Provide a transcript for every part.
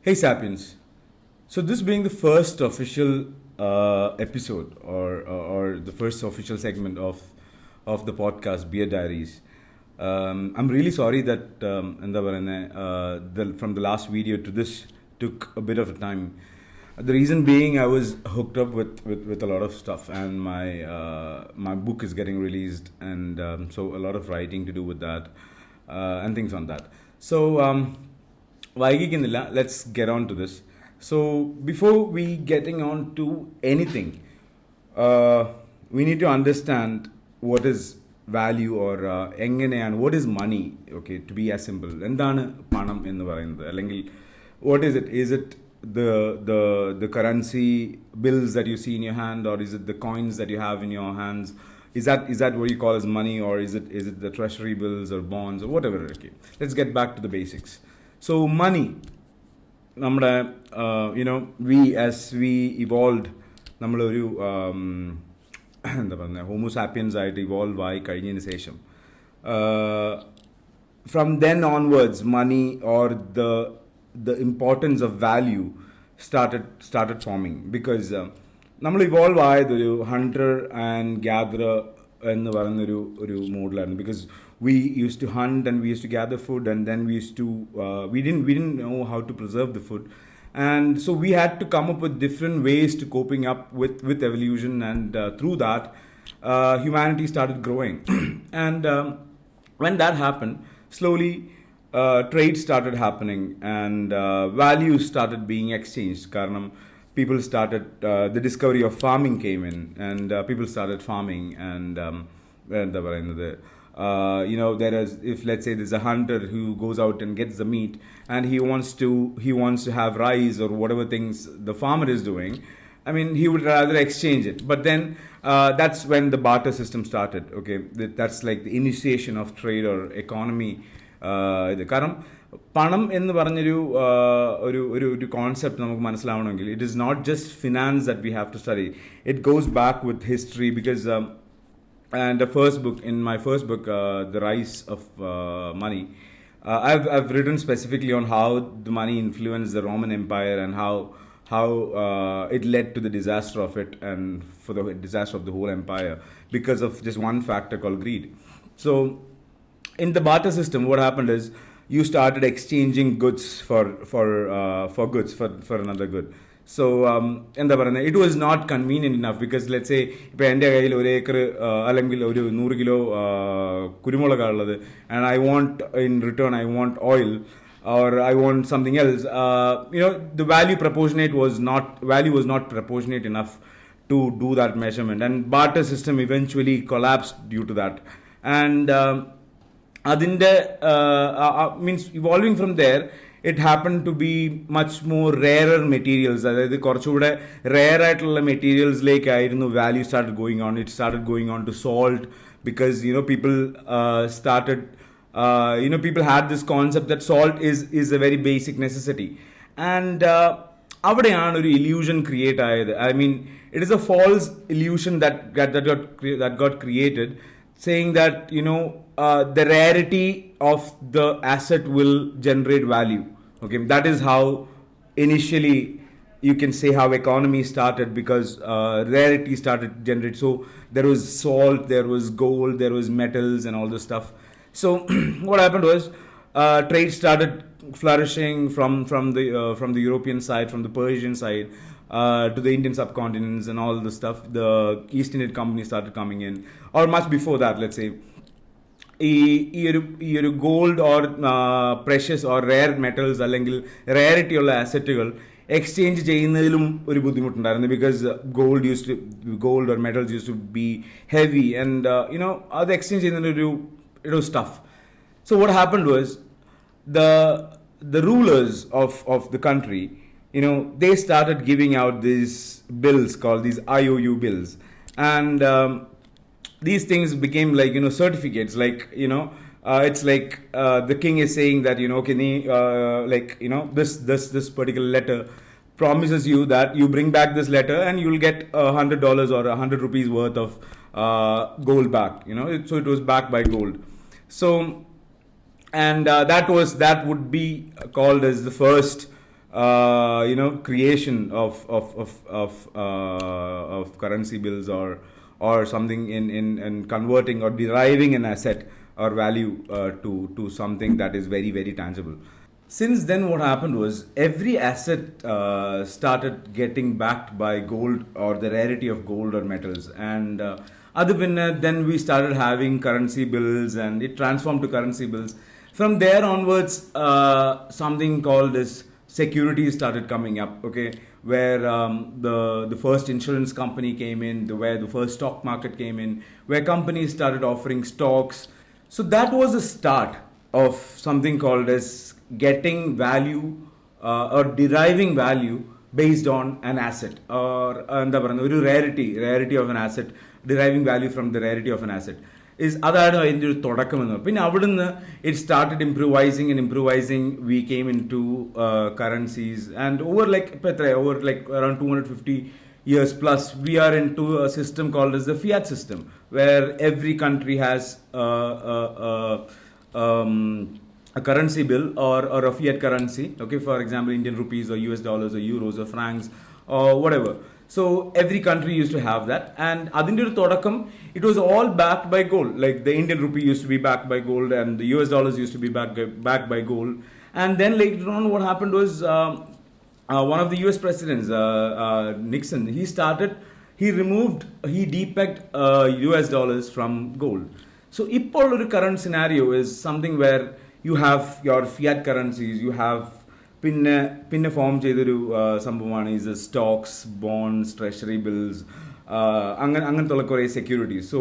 Hey Sapiens. So this being the first official episode or the first official segment of the podcast Diaries. I'm really sorry that from the last video to this took a bit of time. The reason being I was hooked up with a lot of stuff, and my book is getting released, and so a lot of writing to do with that and things on that. So വൈകിക്കുന്നില്ല, let's get on to this. So before we getting on to anything, we need to understand what is value or എങ്ങനെയാണ്, what is money, okay, to be as simple. എന്താണ് പണം എന്ന് പറയുന്നത്, അല്ലെങ്കിൽ what is it? Is it the currency bills that you see in your hand, or is it the coins that you have in your hands? Is that what you call as money, or is it the treasury bills or bonds or whatever? Okay, let's get back to the basics. So money, നമ്മുടെ we as we evolved, നമ്മളൊരു എന്താ പറയുക, Homo sapiens ആയിട്ട് evolve ആയി കഴിഞ്ഞതിന് ശേഷം from then onwards money or the importance of value started forming, because നമ്മൾ evolve ആയതൊരു ഹണ്ടർ ആൻഡ് ഗ്യാദറർ എന്ന് പറയുന്നൊരു മോഡിലായിരുന്നു. Because we used to hunt and we used to gather food, and then we didn't know how to preserve the food, and so we had to come up with different ways to coping up with evolution, and through that humanity started growing. And when that happened, slowly trade started happening, and values started being exchanged. Karanam, people started, the discovery of farming came in, and people started farming, and there is, if let's say there's a hunter who goes out and gets the meat, and he wants to have rice or whatever things the farmer is doing. I mean, he would rather exchange it. But then that's when the barter system started. Okay, that's like the initiation of trade or economy. കാരണം പണം എന്ന് പറഞ്ഞൊരു ഒരു concept നമുക്ക് മനസ്സിലാവണമെങ്കിൽ, it is not just finance that we have to study. It goes back with history, because and in my first book, The Rise of Money, I've written specifically on how the money influenced the Roman Empire, and how it led to the disaster of it, and for the disaster of the whole empire, because of just one factor called greed. So in the barter system, what happened is you started exchanging goods for goods for another good. So എന്താ പറയുന്നത്, it was not convenient enough, because let's say ഇപ്പോൾ എൻ്റെ കയ്യിൽ ഒരു acre അല്ലെങ്കിൽ ഒരു 100 kilo കുരുമുളകാണ് ഉള്ളത്, and I want in return I want oil, or I want something else. The value was not proportionate enough to do that measurement, and barter system eventually collapsed due to that. And adinde means evolving from there, it happened to be much more rarer materials. അതായത് കുറച്ചുകൂടെ rare ആയിട്ടുള്ള മെറ്റീരിയൽസിലേക്കായിരുന്നു value started going on. It started going on to salt, because people started, people had this concept that salt is a very basic necessity, and അവിടെയാണ് ഒരു illusion create ആയത്. I mean, it is a false illusion that got created, saying that the rarity of the asset will generate value. Okay, that is how initially you can say how economy started, because rarity started to generate. So there was salt, there was gold, there was metals and all this stuff. So what happened was trade started flourishing from the European side, from the Persian side, to the Indian subcontinents and all the stuff. The East Indian companies started coming in, or much before that, let's say. ഈ ഒരു gold or precious or rare metals അല്ലെങ്കിൽ rarity ഉള്ള അസറ്റുകൾ exchange ചെയ്യുന്നതിലും ഒരു ബുദ്ധിമുട്ടുണ്ടായിരുന്നു, because gold or metals use to be heavy, and അത് exchange ചെയ്യുന്നതിന് ഒരു stuff. So what happened was, the rulers of the country, they started giving out these bills called these IOU bills, and these things became like certificates, like it's like the king is saying that okay, this particular letter promises you that you bring back this letter and you'll get $100 or 100 rupees worth of gold back. So it was backed by gold. So and that would be called as the first creation of currency bills, or something in converting or deriving an asset or value to something that is very, very tangible. Since then, what happened was every asset started getting backed by gold or the rarity of gold or metals, and then we started having currency bills, and it transformed to currency bills. From there onwards, something called as securities started coming up. Okay, where the first insurance company came in, where the first stock market came in, where companies started offering stocks. So that was the start of something called as getting value or deriving value based on an asset, or എന്താ പറയുന്നത്, ഒരു rarity of an asset, deriving value from the rarity of an asset അതാണ് അതിൻ്റെ ഒരു തുടക്കം എന്ന് പറയുന്നത്. പിന്നെ അവിടുന്ന് it started improvising we came into currencies, and over around 250 years plus, we are into a system called as the fiat system, where every country has a currency bill or a fiat currency. Okay, for example, Indian rupees or US dollars or euros or francs or whatever. So every country used to have that, and adinte thodakam, it was all backed by gold. Like the Indian rupee used to be backed by gold, and the US dollars used to be backed by gold. And then later on, what happened was one of the US presidents, Nixon, he depegged US dollars from gold. So ഇപ്പോൾ ഒരു current scenario is something where you have your fiat currencies, you have പിന്നെ form ചെയ്തൊരു സംഭവമാണ് is stocks, bonds, treasury bills, അങ്ങനത്തുള്ള കുറേ securities. So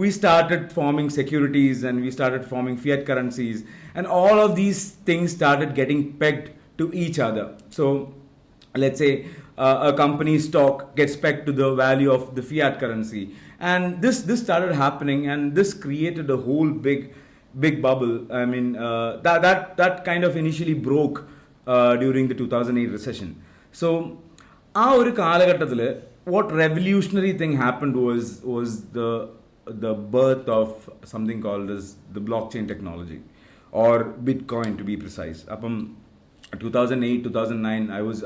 we started forming securities, and we started forming fiat currencies, and all of these things started getting pegged to each other. So let's say a company's stock gets pegged to the value of the fiat currency, and this started happening, and this created a whole big bubble. I mean, that kind of initially broke during the 2008 recession. So ആ ഒരു കാലഘട്ടത്തിൽ what revolutionary thing happened was the birth of something called as the blockchain technology, or Bitcoin to be precise. അപ്പം 2008 2009 I was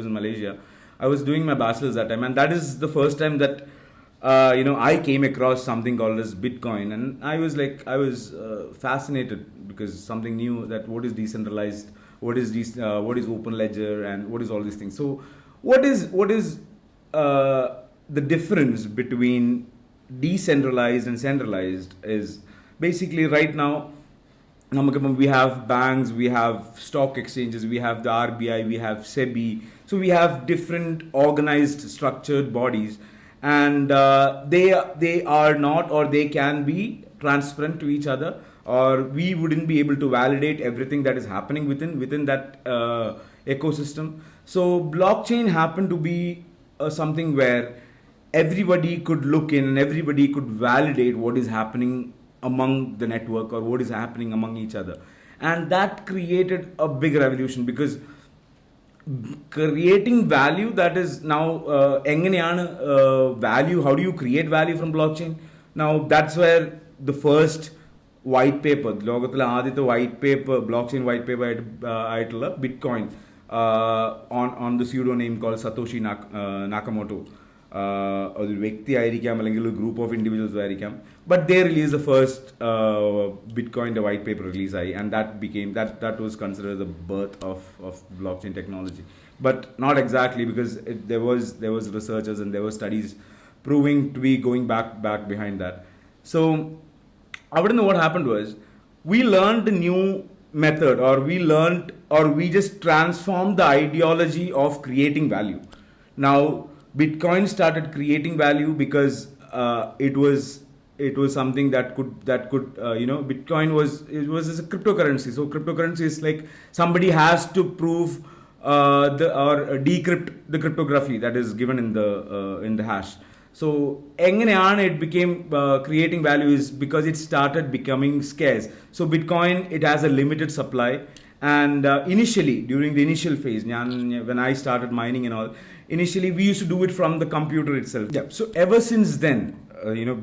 in Malaysia. I was doing my bachelor's that time, and that is the first time that I came across something called as Bitcoin, and I was fascinated, because something new, that what is decentralized, what is open ledger, and what is all these things. So what is the difference between decentralized and centralized is basically right now we have banks, we have stock exchanges, we have the RBI, we have SEBI. So we have different organized structured bodies, and they are not, or they can be transparent to each other, or we wouldn't be able to validate everything that is happening within that ecosystem. So blockchain happened to be something where everybody could look in, and everybody could validate what is happening among the network, or what is happening among each other. And that created a big revolution, because creating value, that is now എങ്ങനെയാണ് value, how do you create value from blockchain? Now that's where the first white paper, ലോകത്തിലെ ആദ്യത്തെ white paper, blockchain white paper ആയിട്ടുള്ള Bitcoin, on the pseudo name called Satoshi Nakamoto, ഒരു വ്യക്തി ആയിരിക്കാം, അല്ലെങ്കിൽ ഒരു group of individuals ആയിരിക്കാം, but they release the first ബിറ്റ്കോയിൻ്റെ വൈറ്റ് പേപ്പർ റിലീസായി, and that was considered the birth of blockchain technology. But not exactly, because there was researchers and there were studies proving to be going back behind that. So avidunnu what happened was, we learned a new method, or we just transformed the ideology of creating value. Now Bitcoin started creating value because it was something that could Bitcoin was a cryptocurrency. So cryptocurrency is like somebody has to prove or decrypt the cryptography that is given in the hash. So എങ്ങനെയാണ് it became creating value is because it started becoming scarce. So Bitcoin, it has a limited supply, and initially, during the initial phase, when I started mining and all, initially we used to do it from the computer itself. Yeah. So ever since then,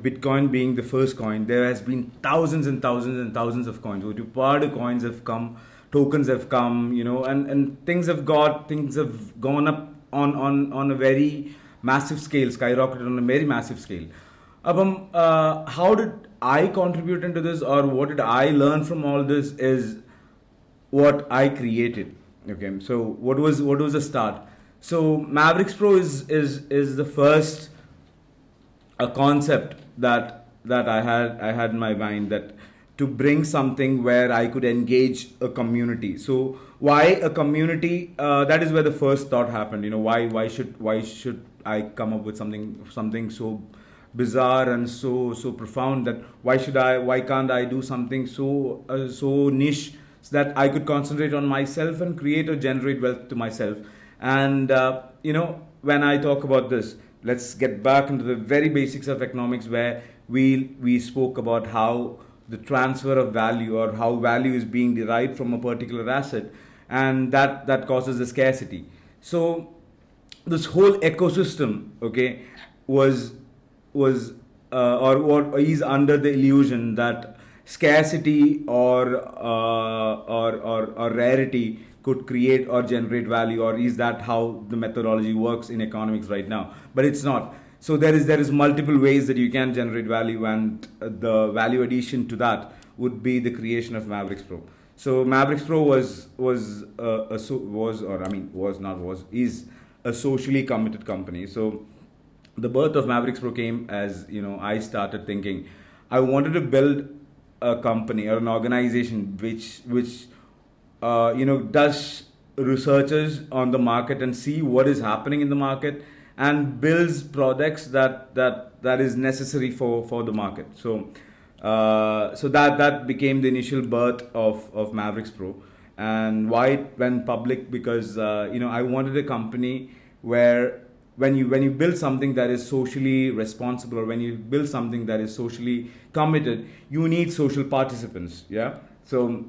Bitcoin being the first coin, there has been thousands and thousands and thousands of coins. ഒരുപാട് coins have come tokens have come, and things have gone up on a very massive scale, skyrocketed on a very massive scale. How did I contribute into this, or what did I learn from all this? Is what I created. Okay, so what was the start? So Mavericks Pro is the first a concept that I had in my mind, that to bring something where I could engage a community. So why a community? That is where the first thought happened. Why should I come up with something so bizarre and so profound, that why can't I do something so niche, so that I could concentrate on myself and create or generate wealth to myself. And when I talk about this, let's get back into the very basics of economics, where we spoke about how the transfer of value, or how value is being derived from a particular asset, and that causes the scarcity. So this whole ecosystem, okay, was or is under the illusion that scarcity or rarity could create or generate value, or is that how the methodology works in economics right now? But it's not. So there is multiple ways that you can generate value, and the value addition to that would be the creation of Mavericks Pro. So Mavericks Pro is a socially committed company. So the birth of Mavericks Pro came as, I started thinking I wanted to build a company or an organization which does researches on the market and see what is happening in the market, and builds products that is necessary for the market. So that became the initial birth of Mavericks Pro. And why it went public? Because I wanted a company where when you build something that is socially responsible, or when you build something that is socially committed, you need social participants. Yeah. So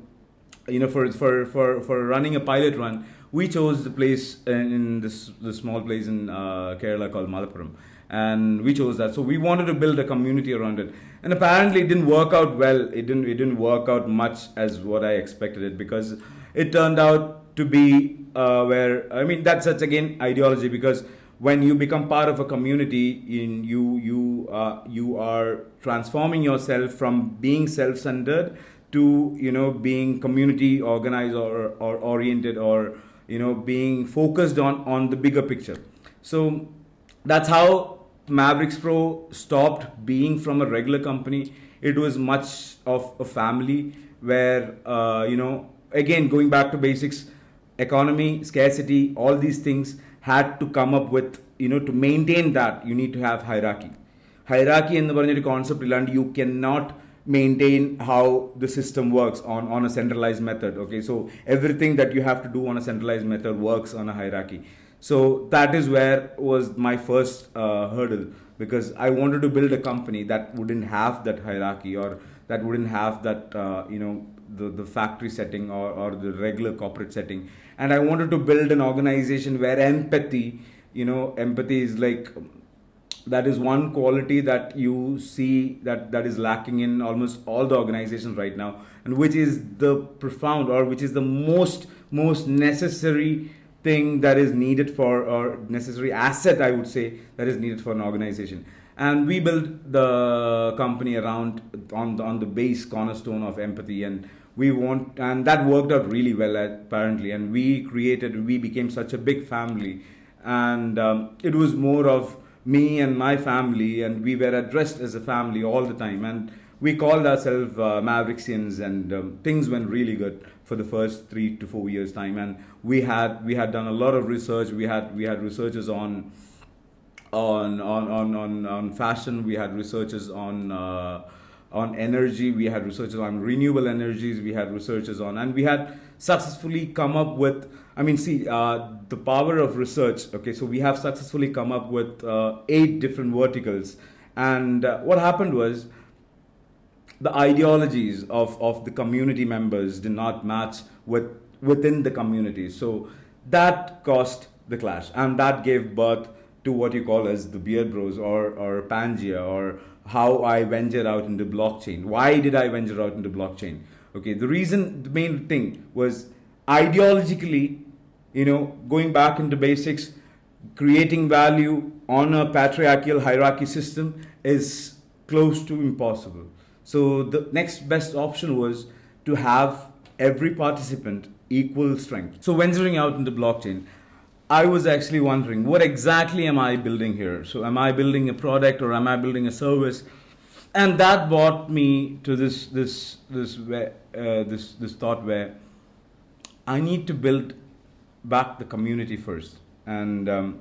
for running a pilot run, we chose the place in the small place in Kerala called Malappuram, and we chose that. So we wanted to build a community around it, and apparently it didn't work out well. It didn't work out much as what I expected it, because it turned out to be that's again ideology, because when you become part of a community, you are transforming yourself from being self-centered to being community organized or oriented, or being focused on the bigger picture. So that's how Mavericks Pro stopped being from a regular company. It was much of a family where again, going back to basics, economy, scarcity, all these things had to come up with, to maintain that, you need to have hierarchy എന്ന് പറഞ്ഞൊരു concept ഇല്ലാണ്ട് you cannot maintain how the system works on a centralized method. Okay, so everything that you have to do on a centralized method works on a hierarchy. So that is where was my first hurdle, because I wanted to build a company that wouldn't have that hierarchy, or that wouldn't have that the factory setting, or the regular corporate setting. And I wanted to build an organization where empathy is like, that is one quality that you see that is lacking in almost all the organizations right now, and which is the profound, or which is the most necessary thing that is needed for, or necessary asset, I would say, that is needed for an organization. And we built the company around on the base cornerstone of empathy, and that worked out really well apparently, and we became such a big family. And it was more of me and my family, and we were addressed as a family all the time, and we called ourselves Maverixians, and things went really good for the first 3 to 4 years time. And we had done a lot of research. We had researchers on fashion. We had researchers on energy. We had researchers on renewable energies. We had researchers and we had successfully come up with, the power of research. Okay, so we have successfully come up with 8 different verticals. And what happened was, the ideologies of the community members did not match within the community. So that caused the clash, and that gave birth to what you call as the Beard Bros, or Pangea, or how I ventured out into blockchain. Why did I venture out into blockchain? Okay, the main thing was ideologically, going back into basics, creating value on a patriarchal hierarchy system is close to impossible. So the next best option was to have every participant equal strength. So venturing out into blockchain, I was actually wondering, what exactly am I building here? So am I building a product or am I building a service? And that brought me to this thought where I need to build back the community first. And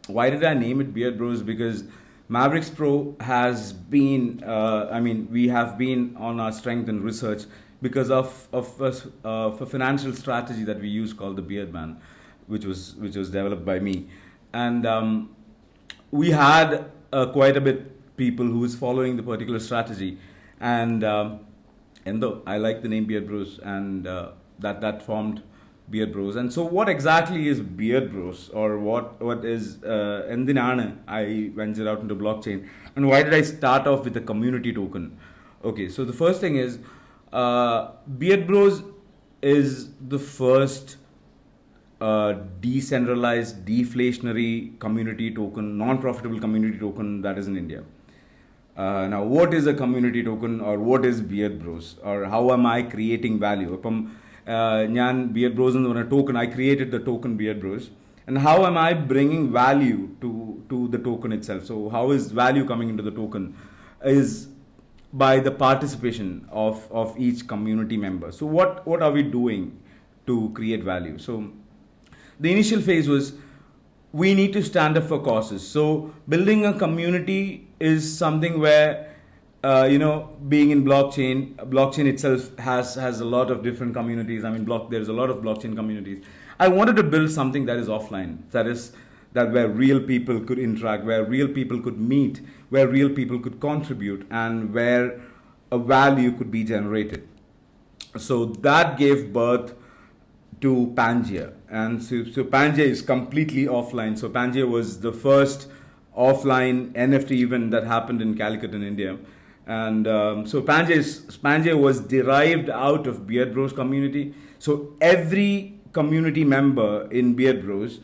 why did I name it Beard Bros? Because Mavericks Pro has been, we have been on our strength and research because of a financial strategy that we use called the Beard Man, which was developed by me. And we had quite a bit people who is following the particular strategy. And though I like the name Beard Bros, and that formed Beard Bros. And so what exactly is Beard Bros, or what is Endinana I ventured out into blockchain, and why did I start off with a community token? Okay, so the first thing is Beard Bros is the first decentralized, deflationary community token, non-profitable community token that is in India. Now, what is a community token, or what is Beard Bros, or how am I creating value? ഞാൻ Beard Bros എന്ന് പറഞ്ഞ token, I created the token Beard Bros. And how am I bringing value to the token itself? So how is value coming into the token? Is by the participation of each community member. So what are we doing to create value? So the initial phase was, we need to stand up for causes. So building a community is something where being in blockchain itself has a lot of different communities. There's a lot of blockchain communities. I wanted to build something that is offline, that where real people could interact, where real people could meet, where real people could contribute, and where a value could be generated. So that gave birth to Pangea. And so Pangea is completely offline. So Pangea was the first offline NFT event that happened in Calicut in India. And so Pangea was derived out of Beard Bros community. So every community member in Beard Bros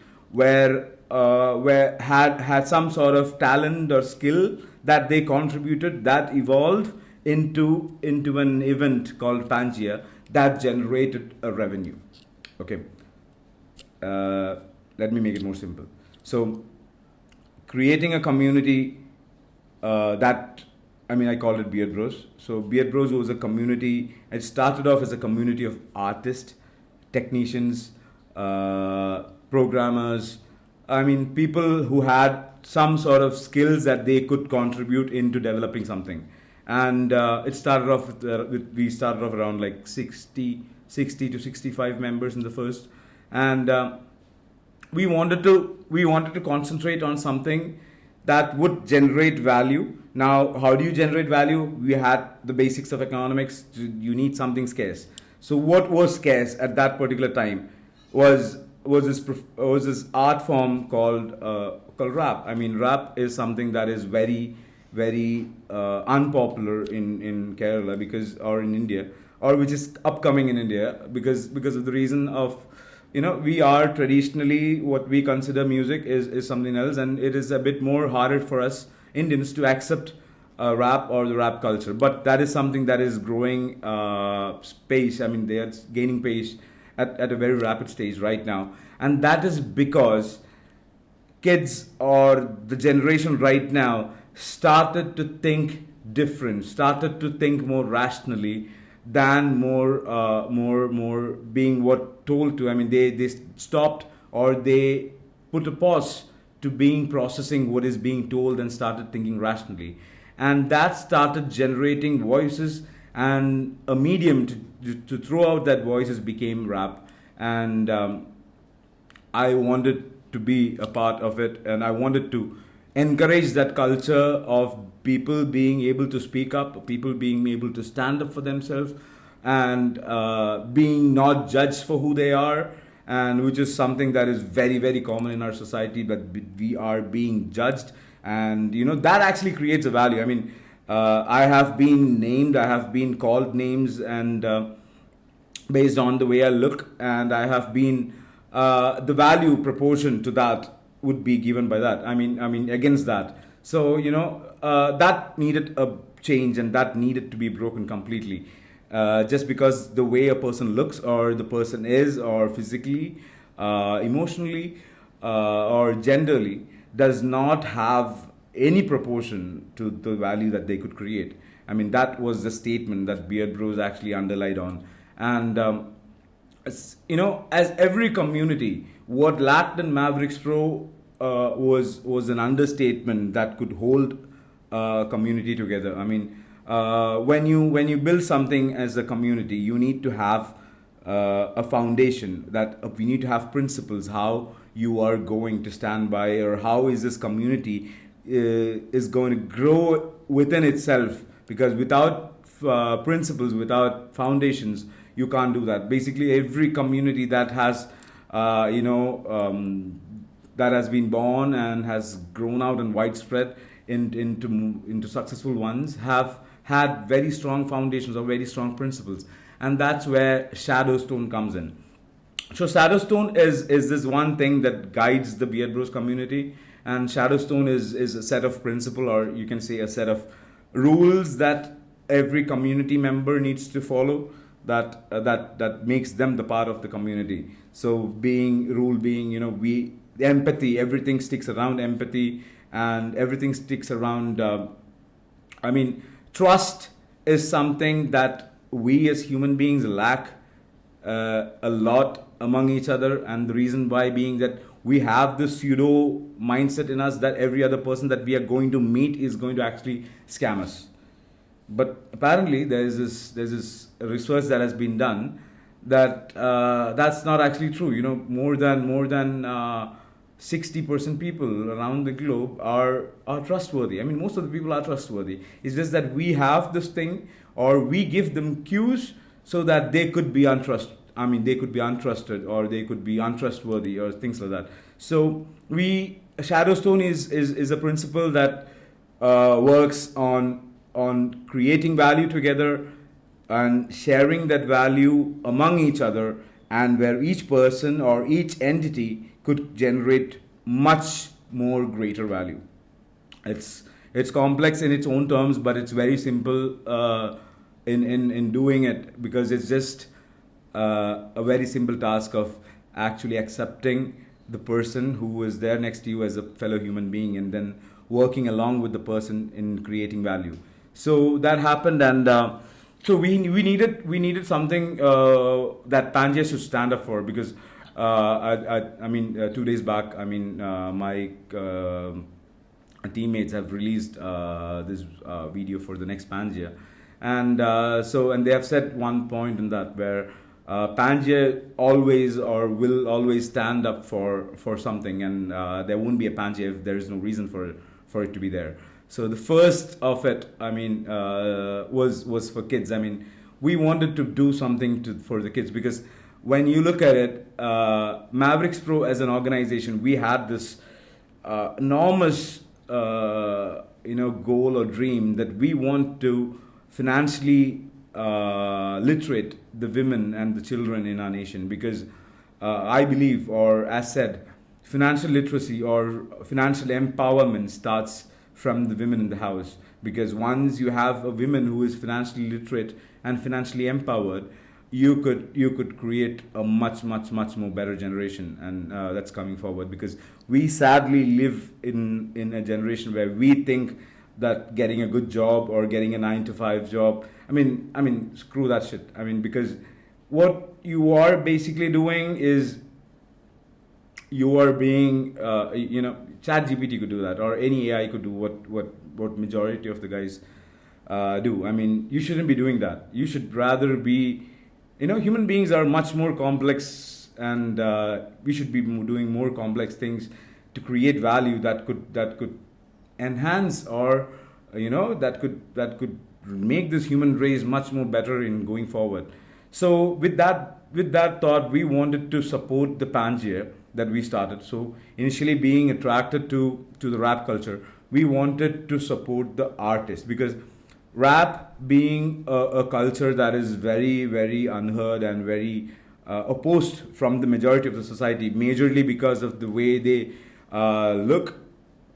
had some sort of talent or skill that they contributed, that evolved into an event called Pangea that generated a revenue. Okay, let me make it more simple. So creating a community I called it Beard Bros. So Beard Bros was a community. It started off as a community of artists, technicians, programmers. People who had some sort of skills that they could contribute into developing something. And it started off we started off around like 60 to 65 members in the first. And we wanted to concentrate on something that would generate value. Now, how do you generate value? We had the basics of economics. You need something scarce. So what was scarce at that particular time was this art form called rap. Rap is something that is very, very unpopular in Kerala or in India, or which is upcoming in India because of the reason of, we are traditionally, what we consider music is something else, and it is a bit more harder for us Indians to accept rap or the rap culture. But that is something that is growing pace. They are gaining pace at a very rapid stage right now. And that is because kids, or the generation right now, started to think different, started to think more rationally than more being what told to. They stopped, or they put a pause to being processing what is being told and started thinking rationally. And that started generating voices, and a medium to throw out that voices became rap. And I wanted to be a part of it, and I wanted to encourage that culture of people being able to speak up, people being able to stand up for themselves, and being not judged for who they are, and which is something that is very, very common in our society, but we are being judged. And that actually creates a value. I have been named, I have been called names, and based on the way I look, and I have been the value proportion to that would be given by that. I mean against that. So that needed a change, and that needed to be broken completely. Just because the way a person looks, or the person is, or physically, emotionally, or genderly, does not have any proportion to the value that they could create. I mean, that was the statement that Beard Bros actually underlined on. And as every community, what lacked in Mavericks Pro was an understatement that could hold community together. I mean, when you build something as a community, you need to have a foundation, that we need to have principles, how you are going to stand by, or how is this community is going to grow within itself. Because without principles, without foundations, you can't do that. Basically, every community that has that has been born and has grown out and widespread into successful ones have had very strong foundations or very strong principles. And that's where Shadowstone comes in. So Shadowstone is this one thing that guides the Beard Bros community, and Shadowstone is a set of principle, or you can say a set of rules that every community member needs to follow, that makes them the part of the community. So being we empathy, everything sticks around empathy, and everything sticks around trust is something that we as human beings lack a lot among each other. And the reason why being that we have this pseudo mindset in us that every other person that we are going to meet is going to actually scam us. But apparently there's this research that has been done that that's not actually true. More than 60% people around the globe are trustworthy. I mean, most of the people are trustworthy. It's just that we have this thing, or we give them cues so that they could be they could be untrusted, or they could be untrustworthy, or things like that. So Shadowstone is a principle that works on creating value together and sharing that value among each other, and where each person or each entity could generate much more greater value. It's complex in its own terms, but it's very simple in doing it, because it's just a very simple task of actually accepting the person who is there next to you as a fellow human being, and then working along with the person in creating value. So that happened, and so we needed something that Pangea should stand up for, because 2 days back, my teammates have released this video for the next Pangea, and they have said one point in that where Pangea always or will always stand up for something, and there won't be a Pangea if there is no reason for it to be there. So the first of it, was for kids. I mean, we wanted to do something for the kids, because when you look at it, Mavericks Pro as an organization, we had this enormous goal or dream that we want to financially literate the women and the children in our nation, because I believe, or as said, financial literacy or financial empowerment starts from the women in the house. Because once you have a woman who is financially literate and financially empowered, you could create a much more better generation, and that's coming forward. Because we sadly live in a generation where we think that getting a good job or getting a 9 to 5 job, screw that shit. Because what you are basically doing is you are being ChatGPT could do that, or any AI could do what majority of the guys do. You shouldn't be doing that. You should rather be, human beings are much more complex, and we should be doing more complex things to create value that could enhance, or that could make this human race much more better in going forward. So with that thought, we wanted to support the Pangea that we started. So initially, being attracted to the rap culture, we wanted to support the artists, because rap being a culture that is very, very unheard and very opposed from the majority of the society, majorly because of the way they look.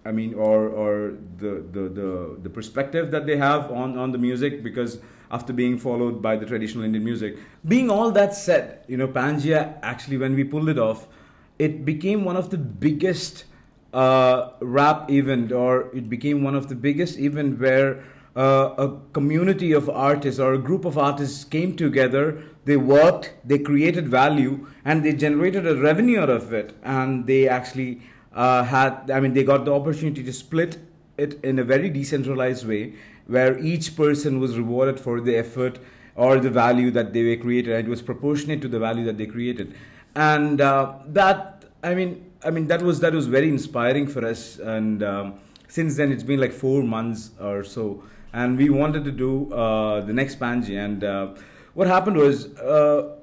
I mean, or the perspective that they have on the music, because after being followed by the traditional Indian music. Being all that said, Pangea actually, when we pulled it off, it became one of the biggest rap event, or it became one of the biggest event where a community of artists or a group of artists came together. They worked, they created value, and they generated a revenue out of it. And they actually they got the opportunity to split it in a very decentralized way, where each person was rewarded for the effort or the value that they were created, and it was proportionate to the value that they created. And that was very inspiring for us. And since then, it's been like 4 months or so, and we wanted to do the next Panji. And what happened was,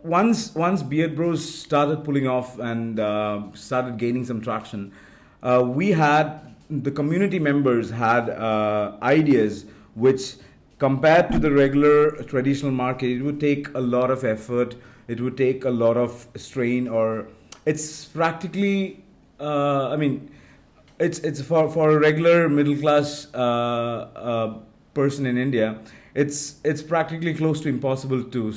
once Beard Bros started pulling off and started gaining some traction, the community members had ideas which, compared to the regular traditional market, it would take a lot of effort, it would take a lot of strain, or it's practically, it's for a regular middle class person in India, it's practically close to impossible to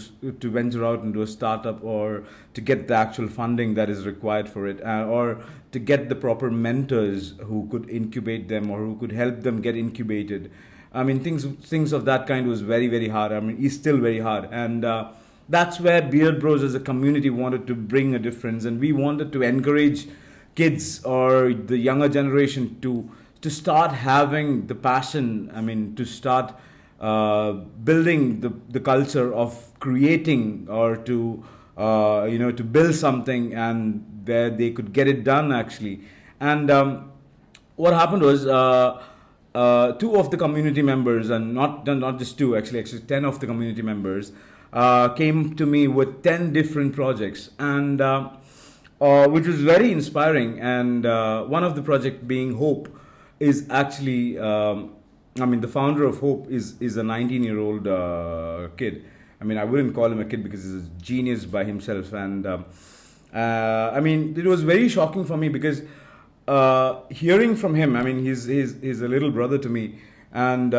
venture out into a startup, or to get the actual funding that is required for it, or to get the proper mentors who could incubate them or who could help them get incubated. I mean, things of that kind was very, very hard. I mean, it's still very hard. And that's where Beard Bros as a community wanted to bring a difference. And we wanted to encourage kids or the younger generation to start having the passion, to start building the culture of creating, or to build something, and where they could get it done actually. And what happened was, 2 of the community members, and not just 2, actually 10 of the community members came to me with 10 different projects, and which was very inspiring. And one of the project being Hope is actually, the founder of Hope is a 19-year-old kid. I wouldn't call him a kid because he's a genius by himself. And it was very shocking for me, because hearing from him, he's a little brother to me, and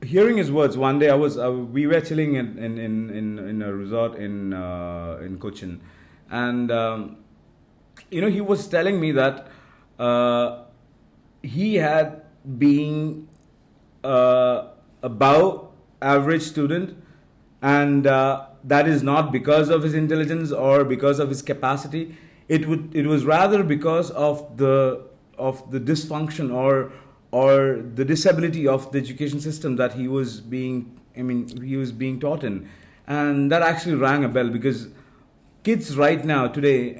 hearing his words. One day we were chilling in a resort in Cochin, and he was telling me that he had been above average student, and that is not because of his intelligence or because of his capacity. It was rather because of the dysfunction or the disability of the education system that he was being taught in. And that actually rang a bell, because kids right now today,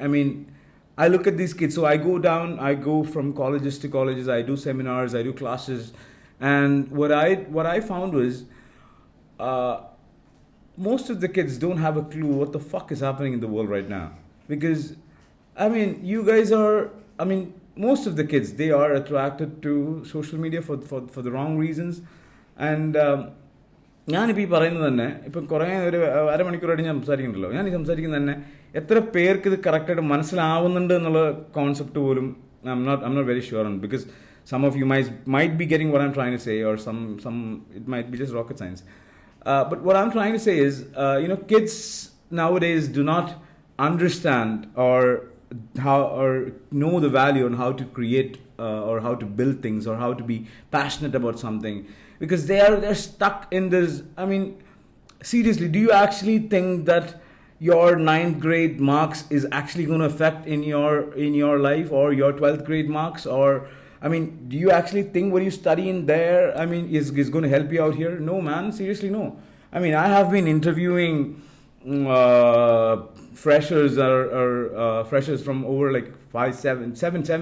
I look at these kids. So I go from colleges to colleges, I do seminars, I do classes, and what I found was, most of the kids don't have a clue what the fuck is happening in the world right now. Because you guys are, most of the kids, they are attracted to social media for the wrong reasons. And ഞാനിപ്പോൾ ഈ പറയുന്നത് തന്നെ, ഇപ്പം കുറേ ഒരു അരമണിക്കൂറായിട്ട് ഞാൻ സംസാരിക്കുന്നുണ്ടല്ലോ, ഞാൻ ഈ സംസാരിക്കുന്നത് തന്നെ എത്ര പേർക്ക് ഇത് കറക്റ്റായിട്ട് മനസ്സിലാവുന്നുണ്ട് എന്നുള്ള കോൺസെപ്റ്റ് പോലും I'm not very sure on, because some of you might be getting what I'm trying to say, or some it might be just rocket science. But what I'm trying to say is, kids nowadays do not understand or know the value on how to create or how to build things, or how to be passionate about something, because they're stuck in this. Seriously, do you actually think that your 9th grade marks is actually going to affect in your life, or your 12th grade marks? Or do you actually think what you study in there is going to help you out here? No, man, seriously, no. I have been interviewing freshers or freshers from over like 7,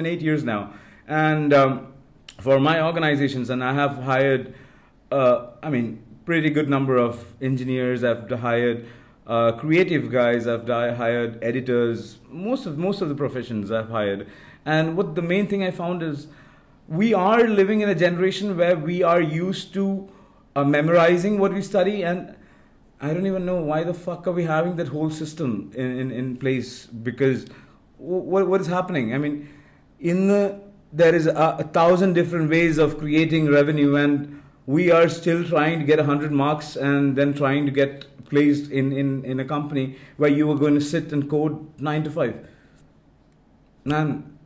8 years now, and for my organizations, and I have hired pretty good number of engineers. I've hired creative guys, I've hired editors, most of the professions I've hired. And what the main thing I found is, we are living in a generation where we are used to memorizing what we study, and I don't even know why the fuck are we having that whole system in place, because what is happening? I mean, there is a thousand different ways of creating revenue, and we are still trying to get 100 marks and then trying to get placed in a company where you are going to sit and code 9 to 5. Man,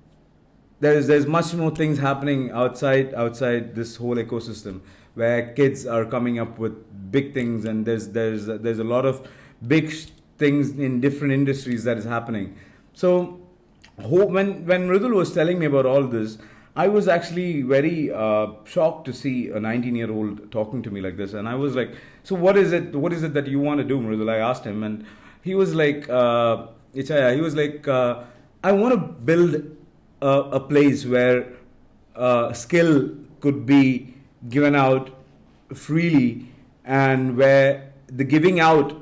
there's much more things happening outside this whole ecosystem, where kids are coming up with big things, and there's a lot of big things in different industries that is happening. So when Mridul was telling me about all this, I was actually very shocked to see a 19-year-old talking to me like this, and I was like, "So what is it? What is it that you want to do, Mridul?" I asked him, and he was like, "Ichaya." He was like, "I want to build a place where skill could be given out freely, and where the giving out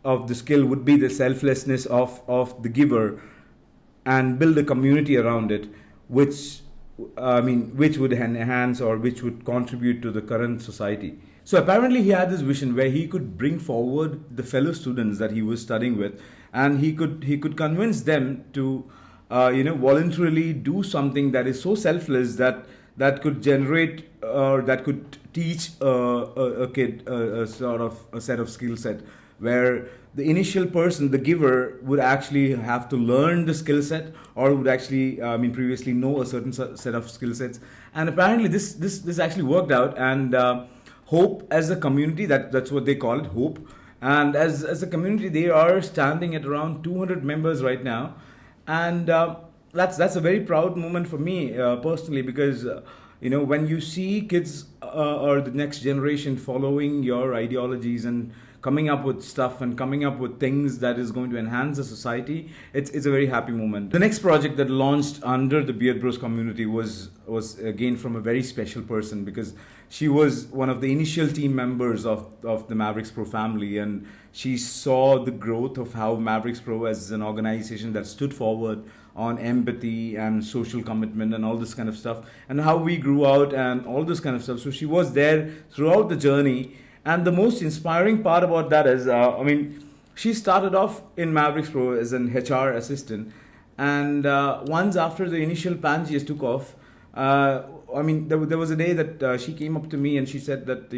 of the skill would be the selflessness of the giver, and build a community around it, which would enhance or which would contribute to the current society." So apparently he had this vision where he could bring forward the fellow students that he was studying with, and he could convince them to voluntarily do something that is so selfless that could generate or that could teach a kid a sort of a set of skill set, where the initial person, the giver, would actually have to learn the skill set, or would actually previously know a certain set of skill sets. And apparently this actually worked out, and Hope as a community, that's what they call it, Hope, and as a community they are standing at around 200 members right now. And that's a very proud moment for me personally, because when you see kids or the next generation following your ideologies and coming up with stuff and coming up with things that is going to enhance the society, it's a very happy moment. The next project that launched under the Beard Bros community was again from a very special person, because she was one of the initial team members of the Mavericks Pro family, and she saw the growth of how Mavericks Pro as an organization that stood forward on empathy and social commitment and all this kind of stuff, and how we grew out and all this kind of stuff. So she was there throughout the journey. And the most inspiring part about that is, she started off in Mavericks Pro as an HR assistant, and once after the initial Pangeas took off, there was a day that she came up to me and she said that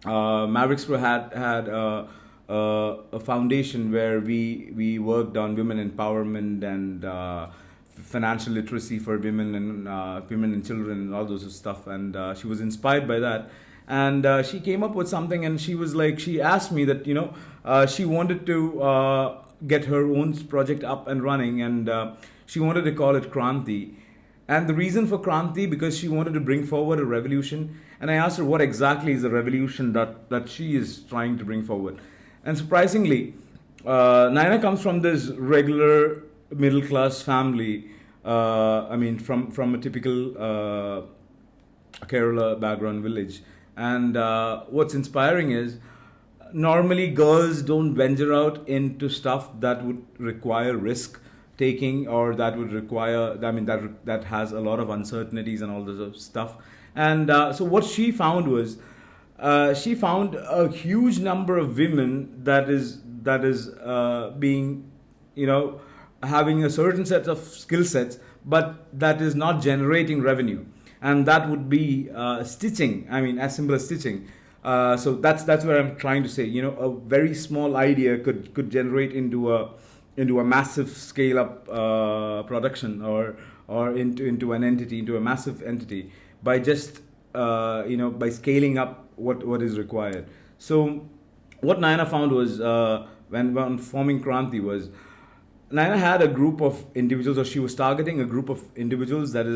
Mavericks Pro had a foundation where we worked on women empowerment and financial literacy for women and children and all those stuff, and she was inspired by that. And she came up with something, and she was like, she asked me that she wanted to get her own project up and running, and she wanted to call it Kranti. And the reason for Kranti, because she wanted to bring forward a revolution. And I asked her what exactly is the revolution that she is trying to bring forward. And surprisingly, Naina comes from this regular middle class family. From a typical Kerala background village. And what's inspiring is, normally girls don't venture out into stuff that would require risk taking, or that would require, that has a lot of uncertainties and all this stuff. And so what she found was, she found a huge number of women that is being, having a certain set of skill sets, but that is not generating revenue. And that would be stitching. As simple as stitching. So that's where I'm trying to say. A very small idea could generate into a massive scale up production, or into an entity, into a massive entity, by just by scaling up what is required. So what Naina found was, when forming Kranti, was Naina had a group of individuals, or she was targeting a group of individuals that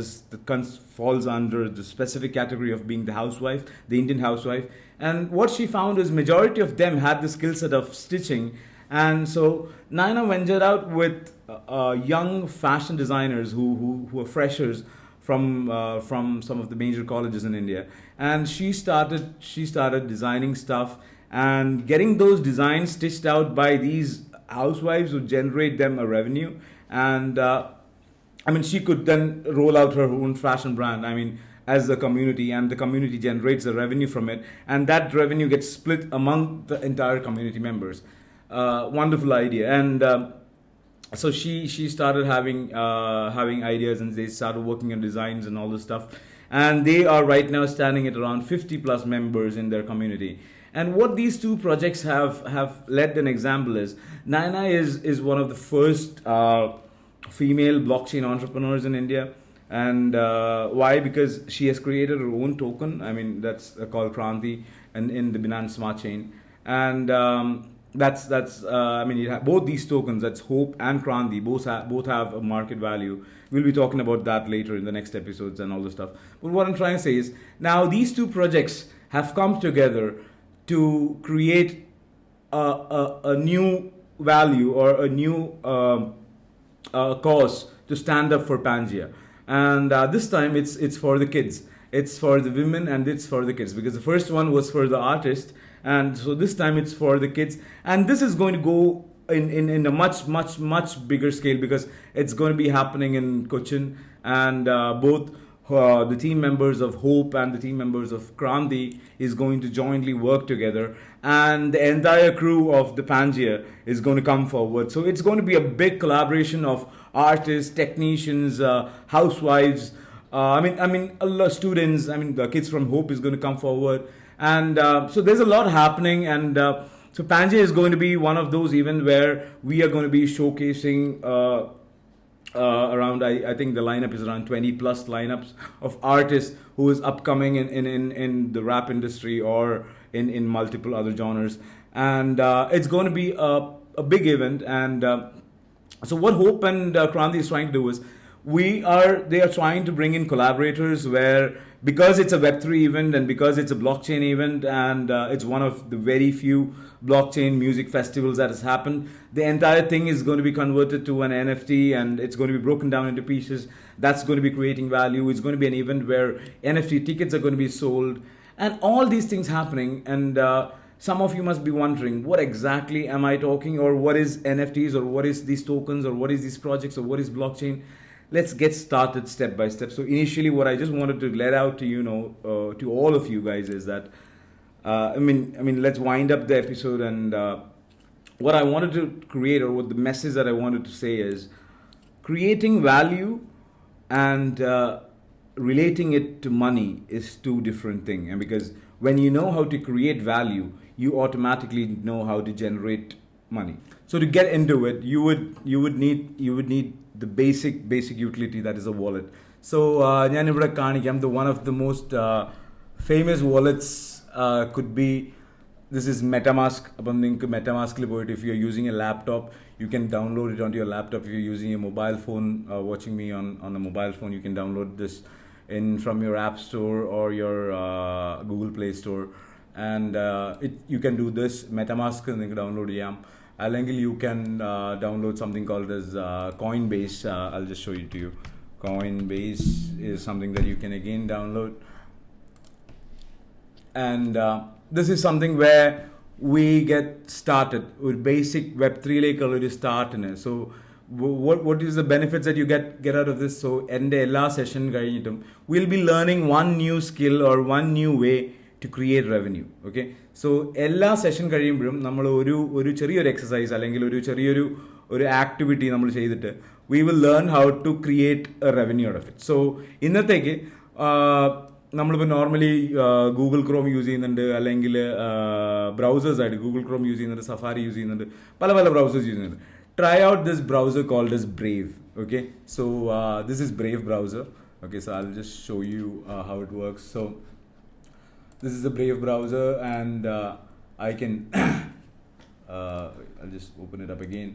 falls under the specific category of being the housewife, the Indian housewife. And what she found is, majority of them had the skill set of stitching. And so Naina ventured out with young fashion designers who are freshers from some of the major colleges in India. And she started designing stuff, and getting those designs stitched out by these housewives would generate them a revenue. And she could then roll out her own fashion brand. as a community, and the community generates the revenue from it, and that revenue gets split among the entire community members. Wonderful idea. And so she started having ideas, and they started working on designs and all this stuff, and they are right now standing at around 50 plus members in their community. And what these two projects have led an example is, Naina is one of the first female blockchain entrepreneurs in India. And why? Because she has created her own token. I mean, that's called Kranti, and in the Binance Smart Chain. And that's I mean, both these tokens, that's Hope and Kranti, both have a market value. We'll be talking about that later in the next episodes and all this stuff. But what I'm trying to say is, now these two projects have come together to create a new value, or a new cause to stand up for Pangea. And this time it's for the kids, it's for the women, and it's for the kids, because the first one was for the artist, and so this time it's for the kids. And this is going to go in a much bigger scale, because it's going to be happening in Cochin, and both the team members of Hope and the team members of Kranti is going to jointly work together, and the entire crew of the Pangea is going to come forward. So it's going to be a big collaboration of artists, technicians, housewives, I mean, a lot of students. I mean, the kids from Hope is going to come forward, and so there's a lot happening. And so Pangea is going to be one of those events where we are going to be showcasing around, I think the lineup is around 20 plus lineups of artists who is upcoming in the rap industry, or in multiple other genres. And it's going to be a big event. And so what Hope and Kranti is trying to do is, they are trying to bring in collaborators, where, because it's a Web3 event, and because it's a blockchain event, and it's one of the very few blockchain music festivals that has happened, the entire thing is going to be converted to an NFT, and it's going to be broken down into pieces. That's going to be creating value. It's going to be an event where NFT tickets are going to be sold, and all these things happening. And some of you must be wondering, what exactly am I talking, or what is NFTs, or what is these tokens, or what is these projects, or what is blockchain? Let's get started step by step. So initially, what I just wanted to let out to to all of you guys, is that I mean, let's wind up the episode. And what I wanted to create, or what the message that I wanted to say is, creating value and relating it to money is two different things. And because when you know how to create value, you automatically know how to generate money. So to get into it, you would need the basic utility, that is a wallet. So the one of the most famous wallets could be, this is MetaMask. MetaMask, if you're using a laptop, you can download it onto your laptop. If you're using a mobile phone, watching me on a mobile phone, you can download this from your App Store or your Google Play Store. And you can do this. MetaMask and download yam. അല്ലെങ്കിൽ you can download something called as Coinbase. I'll just show it to you. Coinbase is something that you can again download. And this is something where we get started with basic Web3 like already start in it. So what is the benefits that you get out of this? So in the എല്ലാ session we'll be learning one new skill or one new way to create revenue. Okay, so എല്ലാ session കഴിയുമ്പോഴും നമ്മൾ ഒരു ചെറിയൊരു exercise അല്ലെങ്കിൽ ഒരു ചെറിയൊരു activity നമ്മൾ ചെയ്തിട്ട് we will learn how to create a revenue out of it. So ഇന്നത്തേക്ക് നമ്മളിപ്പോൾ നോർമലി ഗൂഗിൾ ക്രോം യൂസ് ചെയ്യുന്നുണ്ട്, അല്ലെങ്കിൽ ബ്രൗസേഴ്സ് ആയിട്ട് ഗൂഗിൾ ക്രോം യൂസ് ചെയ്യുന്നുണ്ട്, സഫാരി യൂസ് ചെയ്യുന്നുണ്ട്, പല ബ്രൗസേഴ്സ് യൂസ് ചെയ്യുന്നുണ്ട്. Try out this browser called as Brave. Okay, so this is Brave browser. Okay, so I'll just show you how it works. So this is the Brave browser, and I can I'll just open it up again.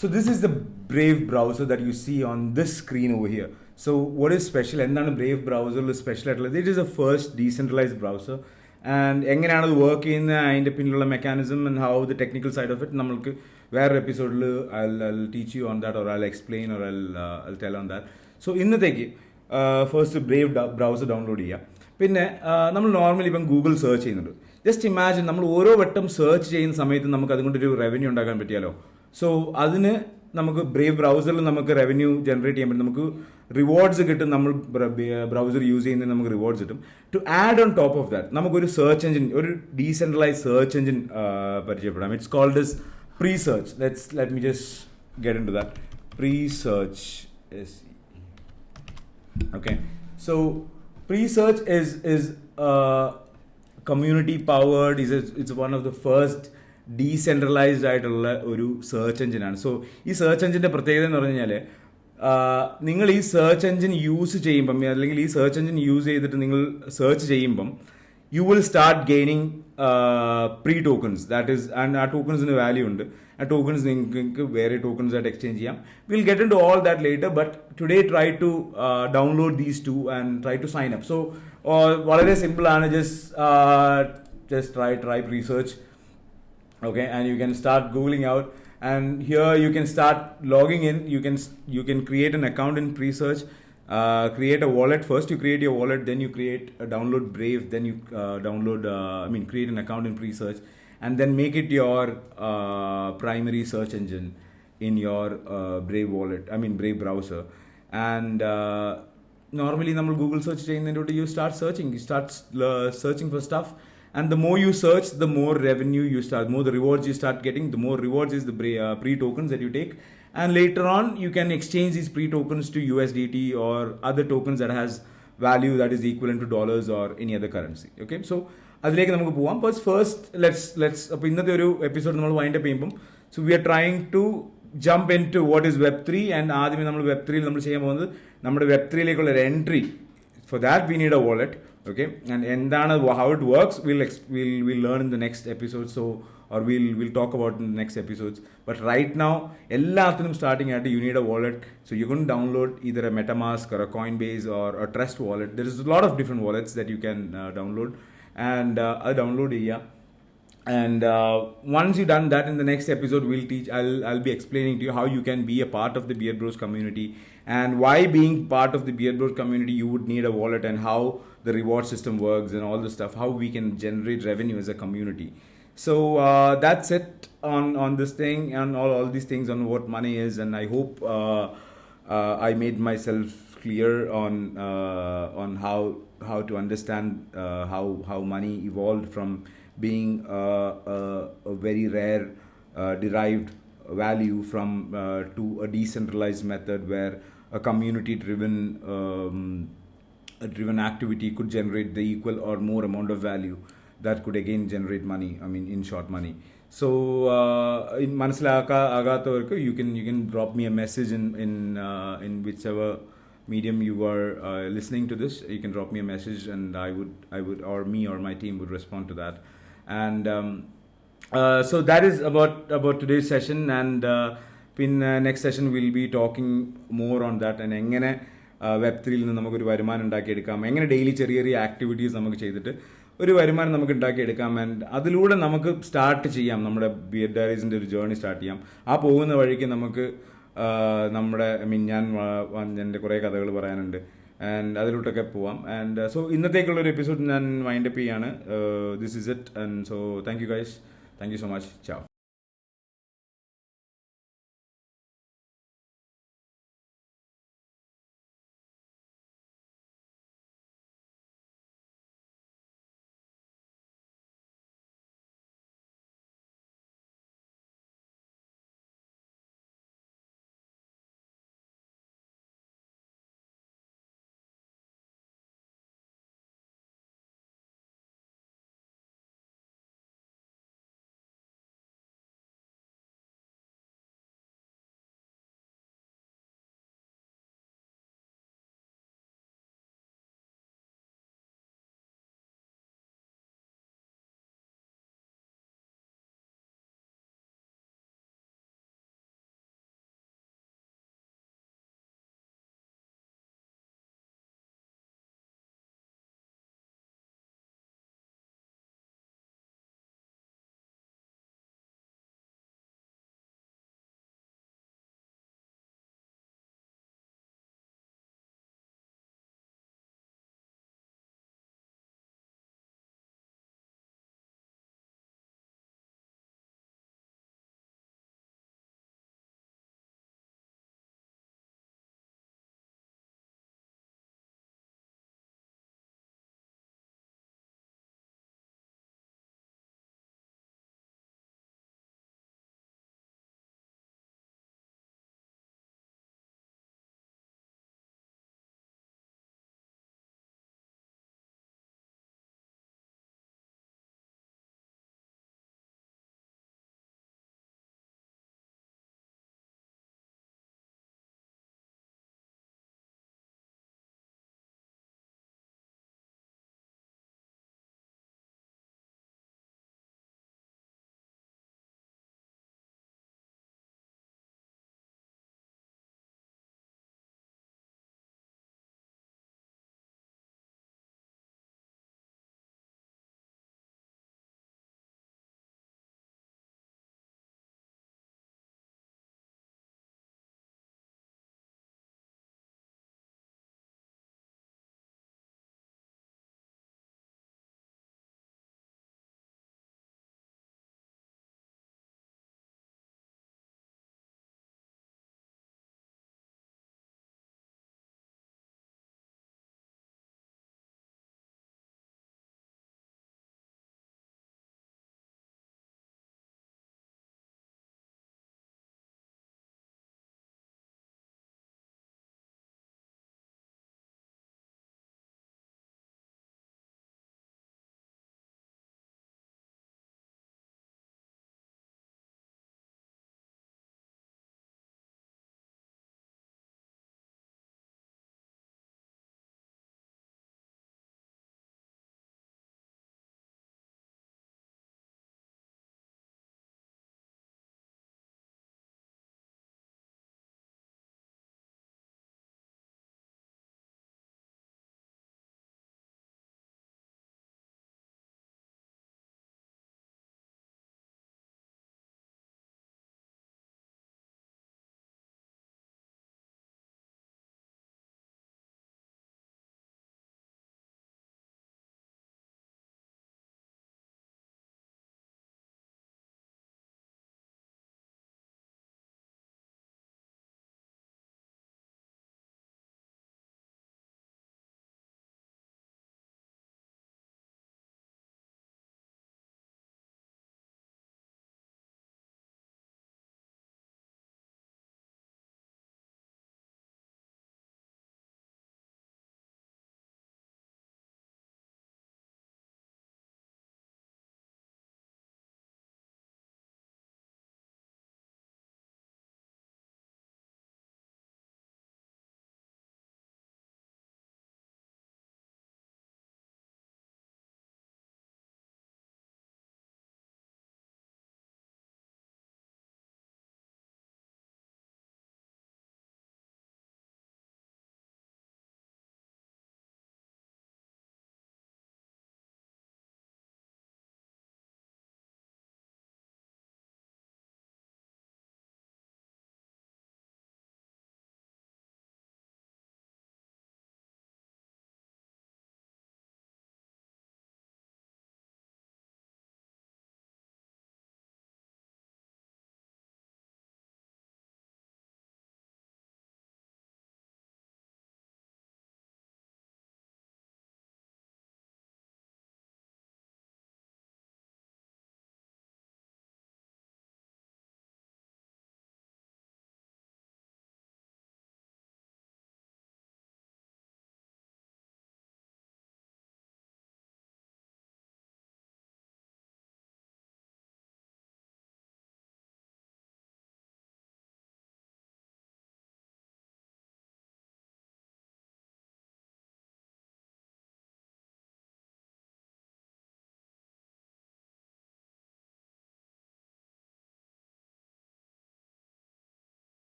So this is the Brave browser that you see on this screen over here. So what is special? എന്താണ് Brave browser special ആയിട്ടുള്ളത്? It is a first decentralized browser. And എങ്ങനെയാണ് അത് work ചെയ്യുന്നത്, അതിൻ്റെ പിന്നിലുള്ള mechanism and how the technical side of it നമ്മൾക്ക് വേറൊരു എപ്പിസോഡിൽ I'll teach you on that, or I'll explain, or I'll tell on that. So ഇന്നത്തേക്ക് ഫസ്റ്റ് ബ്രേവ് ബ്രൗസർ ഡൗൺലോഡ് ചെയ്യുക. പിന്നെ നമ്മൾ നോർമലി ഇപ്പം ഗൂഗിൾ സെർച്ച് ചെയ്യുന്നുണ്ട്. ജസ്റ്റ് ഇമാജിൻ നമ്മൾ ഓരോ വട്ടം സെർച്ച് ചെയ്യുന്ന സമയത്ത് നമുക്ക് അതുകൊണ്ടൊരു റവന്യൂ ഉണ്ടാക്കാൻ പറ്റിയാലോ. സോ അതിന് നമുക്ക് ബ്രേവ് ബ്രൗസറിൽ നമുക്ക് റവന്യൂ ജനറേറ്റ് ചെയ്യാൻ പറ്റും. നമുക്ക് റിവാർഡ്സ് കിട്ടും. നമ്മൾ ബ്രൗസർ യൂസ് ചെയ്യുന്നതിന് നമുക്ക് റിവാർഡ്സ് കിട്ടും. To add on top of that നമുക്കൊരു സെർച്ച് എഞ്ചിൻ, ഒരു ഡീസെൻട്രലൈസ് സെർച്ച് എഞ്ചിൻ പരിചയപ്പെടാം. It's called is Presearch. Let me just get into that. Presearch is okay. So pre-search is community powered. It's one of the first decentralised ആയിട്ടുള്ള ഒരു search എഞ്ചിനാണ്. So ഈ search എഞ്ചിൻ്റെ പ്രത്യേകത എന്ന് പറഞ്ഞു കഴിഞ്ഞാൽ നിങ്ങൾ ഈ സെർച്ച് എഞ്ചിൻ യൂസ് ചെയ്യുമ്പം, അല്ലെങ്കിൽ ഈ സെർച്ച് എഞ്ചിൻ യൂസ് ചെയ്തിട്ട് നിങ്ങൾ സെർച്ച് ചെയ്യുമ്പം you will start gaining pre-tokens. That is, and ആ ടോക്കൺസിന് വാല്യൂ ഉണ്ട്. ആ ടോക്കൺസ് നിങ്ങൾക്ക് വേറെ ടോക്കൺസ് ആയിട്ട് എക്സ്ചേഞ്ച് ചെയ്യാം. Will get into all that later, but today try to download these two and try to sign up. So വളരെ simple ആണ്. Just try research. Okay, and you can start googling out, and here you can start logging in. You can create an account in pre-search. Create a wallet. First you create your wallet, then you download Brave, then you create an account in pre-search, and then make it your primary search engine in your Brave wallet, Brave browser. And normally നമ്മൾ Google search ചെയ്യുന്നതിലൂടെ you start searching for stuff, and the more you search, the more revenue more the rewards you start getting. The more rewards is the pre-tokens that you take. And later on, you can exchange these pre-tokens to USDT or other tokens that has value that is equivalent to dollars or any other currency. Okay, so അതിലേക്ക് നമുക്ക് പോവാം. But first, let's അപ്പോൾ ഇന്നത്തെ ഒരു episode നമ്മൾ wind up ചെയ്യുമ്പം, so we are trying to jump into what is Web3, and ആദ്യമേ നമ്മൾ Web3 നമ്മൾ ചെയ്യാൻ പോകുന്നത് നമ്മുടെ Web3ലേക്കുള്ള ഒരു entry. For that we need a wallet. Okay, and എന്താണ്, how it works, we'll learn in the next episode. So or we'll talk about in the next episodes. But right now, എല്ലാത്തിനും starting at you need a wallet. So you can download either a MetaMask or a Coinbase or a Trust wallet. There is a lot of different wallets that you can download, and download here. And once you've done that, in the next episode I'll be explaining to you how you can be a part of the Beard Bros community, and why being part of the Beard Bros community you would need a wallet, and how the reward system works and all the stuff, how we can generate revenue as a community. So that's it on this thing, and all these things on what money is. And I hope I made myself clear on how to understand how money evolved from being a very rare derived value to a decentralized method where a community driven activity could generate the equal or more amount of value that could again generate money. In short, money. So in മനസ്സിലാകാത്തവർക്ക് you can drop me a message in whichever medium you are listening to this. You can drop me a message, and I would or me or my team would respond to that. And so that is about today's session, and next session we'll be talking more on that, and എങ്ങനെ Web3യിൽ നിന്ന് നമുക്കൊരു വരുമാനം ഉണ്ടാക്കിയെടുക്കാം, എങ്ങനെ daily ചെറിയ ചെറിയ activities നമുക്ക് ചെയ്തിട്ട് ഒരു വരുമാനം നമുക്ക് ഉണ്ടാക്കിയെടുക്കാം. ആൻഡ് അതിലൂടെ നമുക്ക് സ്റ്റാർട്ട് ചെയ്യാം, നമ്മുടെ ബിയർ ഡയറീസിൻ്റെ ഒരു ജേർണി സ്റ്റാർട്ട് ചെയ്യാം. ആ പോകുന്ന വഴിക്ക് നമുക്ക് നമ്മുടെ ഞാൻ എൻ്റെ കുറേ കഥകൾ പറയാനുണ്ട്, ആൻഡ് അതിലോട്ടൊക്കെ പോവാം. ആൻഡ് സോ ഇന്നത്തേക്കുള്ളൊരു എപ്പിസോഡ് ഞാൻ വൈൻഡ് അപ്പ് ചെയ്യാണ്. This is it, and so thank you guys, thank you so much, ചാവ്.